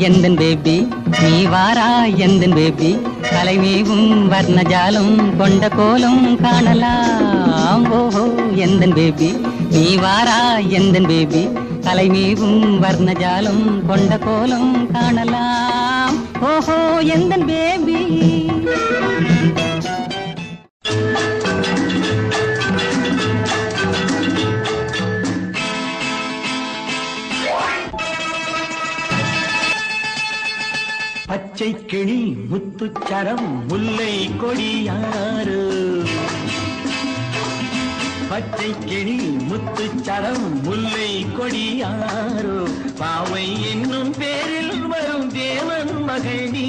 எந்தன் பேபி நீ வாரா எந்தன் பேபி கலைமேவும் வர்ணஜாலம் கொண்ட கோலம் காணலாம் ஓஹோ எந்தன் பேபி நீ வாரா எந்தன் பேபி கலைமேவும் வர்ணஜாலம் கொண்ட கோலம் காணலாம் ஓஹோ எந்தன் பேபி. பச்சை கிளி முத்துச்சரம் முல்லை கொடியாறு பச்சை கிளி முத்துச்சரம் முல்லை கொடியாறு பாவை என்னும் பேரில் வரும் தேவன் மகள் நீ